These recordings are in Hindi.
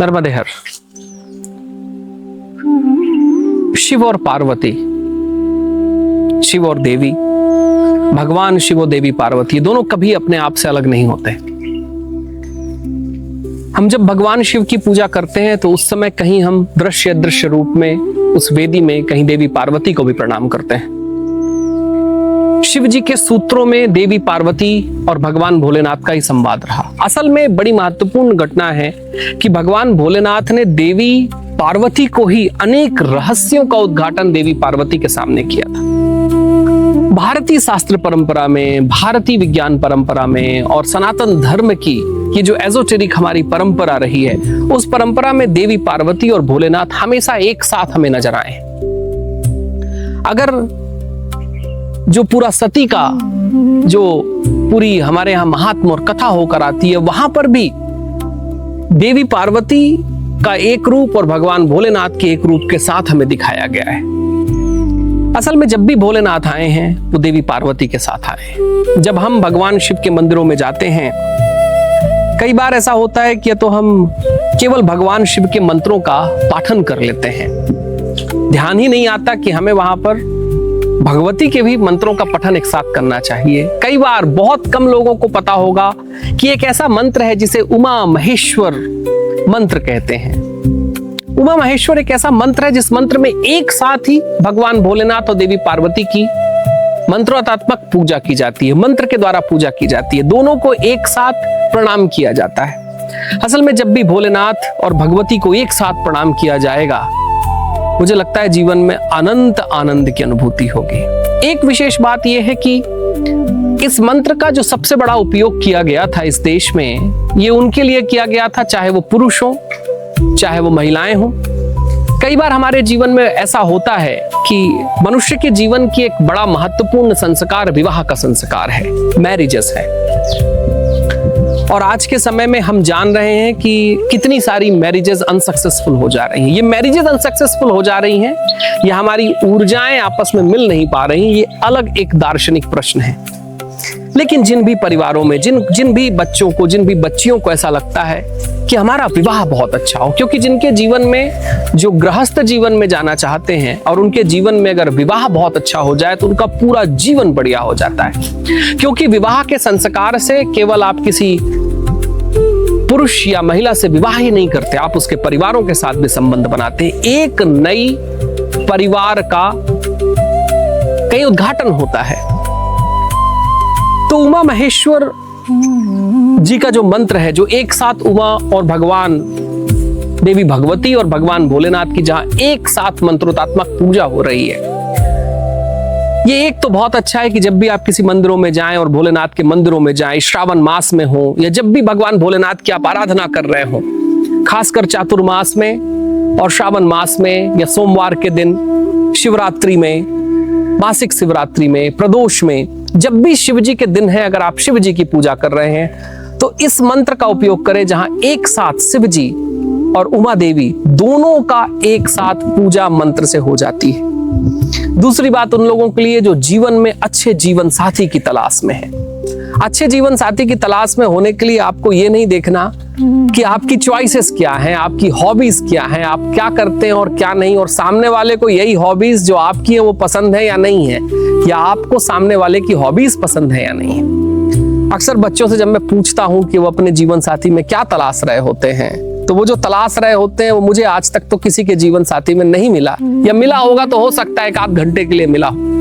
नर्मदे हर। शिव और पार्वती, शिव और देवी, भगवान शिव और देवी पार्वती दोनों कभी अपने आप से अलग नहीं होते। हम जब भगवान शिव की पूजा करते हैं तो उस समय कहीं हम दृश्य अदृश्य रूप में उस वेदी में कहीं देवी पार्वती को भी प्रणाम करते हैं। शिव जी के सूत्रों में देवी पार्वती और भगवान भोलेनाथ का ही संवाद रहा। असल में बड़ी महत्वपूर्ण घटना है कि भगवान भोलेनाथ ने देवी पार्वती को ही अनेक रहस्यों का उद्घाटन देवी पार्वती के सामने किया था। भारतीय शास्त्र परंपरा में, भारतीय विज्ञान परंपरा में और सनातन धर्म की ये जो एजोटेरिक हमारी परंपरा रही है, उस परंपरा में देवी पार्वती और भोलेनाथ हमेशा एक साथ हमें नजर आए। अगर जो पूरा सती का जो पूरी हमारे यहाँ महात्म और कथा होकर आती है, वहां पर भी देवी पार्वती का एक रूप और भगवान भोलेनाथ के एक रूप के साथ हमें दिखाया गया है। असल में जब भी भोलेनाथ आए हैं वो देवी पार्वती के साथ आए हैं। जब हम भगवान शिव के मंदिरों में जाते हैं, कई बार ऐसा होता है कि तो हम केवल भगवान शिव के मंत्रों का पाठन कर लेते हैं, ध्यान ही नहीं आता कि हमें वहां पर भगवती के भी मंत्रों का पठन एक साथ करना चाहिए। कई बार बहुत कम लोगों को पता होगा कि एक ऐसा मंत्र है जिसे उमा महेश्वर मंत्र कहते हैं। उमा महेश्वर एक ऐसा मंत्र है जिस मंत्र में एक साथ ही भगवान भोलेनाथ और देवी पार्वती की मंत्रोत्मक पूजा की जाती है, मंत्र के द्वारा पूजा की जाती है, दोनों को एक साथ प्रणाम किया जाता है। असल में जब भी भोलेनाथ और भगवती को एक साथ प्रणाम किया जाएगा, मुझे लगता है जीवन में अनंत आनंद की अनुभूति होगी। एक विशेष बात यह है कि इस मंत्र का जो सबसे बड़ा उपयोग किया गया था इस देश में, ये उनके लिए किया गया था, चाहे वो पुरुष हो चाहे वो महिलाएं हों। कई बार हमारे जीवन में ऐसा होता है कि मनुष्य के जीवन की एक बड़ा महत्वपूर्ण संस्कार विवाह का संस्कार है, मैरिजेस है। और आज के समय में हम जान रहे हैं कि कितनी सारी मैरिजेस अनसक्सेसफुल हो जा रही हैं। ये मैरिजेस अनसक्सेसफुल हो जा रही हैं या हमारी ऊर्जाएं आपस में मिल नहीं पा रही, ये अलग एक दार्शनिक प्रश्न है। लेकिन जिन भी परिवारों में, जिन भी बच्चों को, जिन भी बच्चियों को ऐसा लगता है कि हमारा विवाह बहुत अच्छा हो, क्योंकि जिनके जीवन में जो गृहस्थ जीवन में जाना चाहते हैं और उनके जीवन में अगर विवाह बहुत अच्छा हो जाए तो उनका पूरा जीवन बढ़िया हो जाता है। क्योंकि विवाह के संस्कार से केवल आप किसी पुरुष या महिला से विवाह ही नहीं करते, आप उसके परिवारों के साथ भी संबंध बनाते हैं। एक नई परिवार का कहीं उद्घाटन होता है। तो उमा महेश्वर जी का जो मंत्र है, जो एक साथ उमा और भगवान देवी भगवती और भगवान भोलेनाथ की जहां एक साथ मंत्रोत्मक पूजा हो रही है, ये एक तो बहुत अच्छा है कि जब भी आप किसी मंदिरों में जाएं और भोलेनाथ के मंदिरों में जाएं, श्रावण मास में हो या जब भी भगवान भोलेनाथ की आप आराधना कर रहे हो, खासकर चातुर्मास में और श्रावण मास में या सोमवार के दिन, शिवरात्रि में, मासिक शिवरात्रि में, प्रदोष में, जब भी शिव जी के दिन है, अगर आप शिव जी की पूजा कर रहे हैं तो इस मंत्र का उपयोग करें जहां एक साथ शिव जी और उमा देवी दोनों का एक साथ पूजा मंत्र से हो जाती है। दूसरी बात उन लोगों के लिए जो जीवन में अच्छे जीवन साथी की तलाश में है। अच्छे जीवन साथी की तलाश में होने के लिए आपको ये नहीं देखना कि आपकी चॉइसेस क्या हैं, आपकी हॉबीज क्या हैं, आप क्या करते हैं और क्या नहीं, और सामने वाले को यही हॉबीज जो आपकी है वो पसंद है या नहीं है, या आपको सामने वाले की हॉबीज पसंद है या नहीं है। अक्सर बच्चों से जब मैं पूछता हूं कि वो अपने जीवन साथी में क्या तलाश रहे होते हैं, तो वो जो तलाश रहे होते हैं वो मुझे आज तक तो किसी के जीवन साथी में नहीं मिला, या मिला होगा तो हो सकता है एक आध घंटे के लिए मिला हो।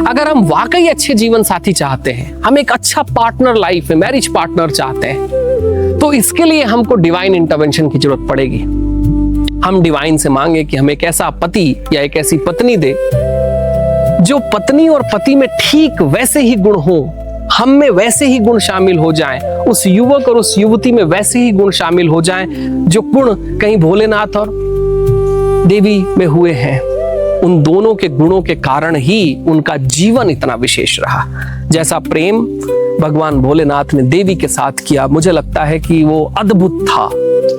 अगर हम वाकई अच्छे जीवन साथी चाहते हैं, हम एक अच्छा पार्टनर लाइफ में, मैरिज पार्टनर चाहते हैं, तो इसके लिए हमको डिवाइन इंटरवेंशन की जरूरत पड़ेगी। हम डिवाइन से मांगे कि हमें एक ऐसा पति या एक ऐसी पत्नी दे जो पत्नी और पति में ठीक वैसे ही गुण हो, हम में वैसे ही गुण शामिल हो जाएं, उस युवक और उस युवती में वैसे ही गुण शामिल हो जाएं जो गुण कहीं भोलेनाथ और देवी में हुए हैं। उन दोनों के गुणों के कारण ही उनका जीवन इतना विशेष रहा। जैसा प्रेम भगवान भोलेनाथ ने देवी के साथ किया, मुझे लगता है कि वो अद्भुत था,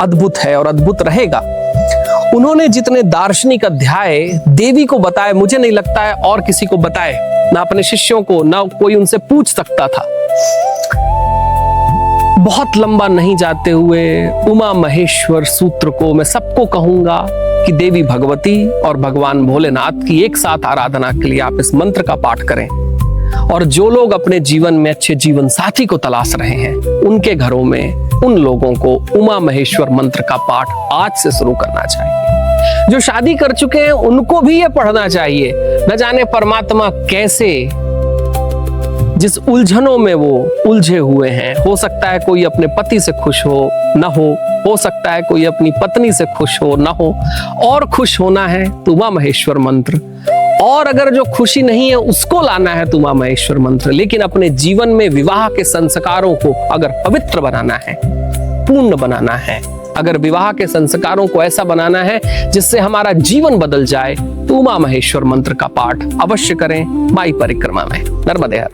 अद्भुत है और अद्भुत रहेगा। उन्होंने जितने दार्शनिक अध्याय देवी को बताए, मुझे नहीं लगता है और किसी को बताए, ना अपने शिष्यों को, ना कोई उनसे पूछ सकता था। बहुत लंबा नहीं जाते हुए उमा महेश्वर सूत्र को मैं सबको कहूंगा कि देवी भगवती और भगवान भोलेनाथ की एक साथ आराधना के लिए आप इस मंत्र का पाठ करें। और जो लोग अपने जीवन में अच्छे जीवन साथी को तलाश रहे हैं, उनके घरों में उन लोगों को उमा महेश्वर मंत्र का पाठ आज से शुरू करना चाहिए। जो शादी कर चुके हैं उनको भी ये पढ़ना चाहिए। न जाने परमात्मा कैसे जिस उलझनों में वो उलझे हुए हैं, हो सकता है कोई अपने पति से खुश हो न हो सकता है कोई अपनी पत्नी से खुश हो न हो, और खुश होना है तो उमा महेश्वर मंत्र, और अगर जो खुशी नहीं है उसको लाना है तो उमा महेश्वर मंत्र। लेकिन अपने जीवन में विवाह के संस्कारों को अगर पवित्र बनाना है, पूर्ण बनाना है, अगर विवाह के संस्कारों को ऐसा बनाना है जिससे हमारा जीवन बदल जाए, तो उमा महेश्वर मंत्र का पाठ अवश्य करें माई परिक्रमा में। नर्मदे हर।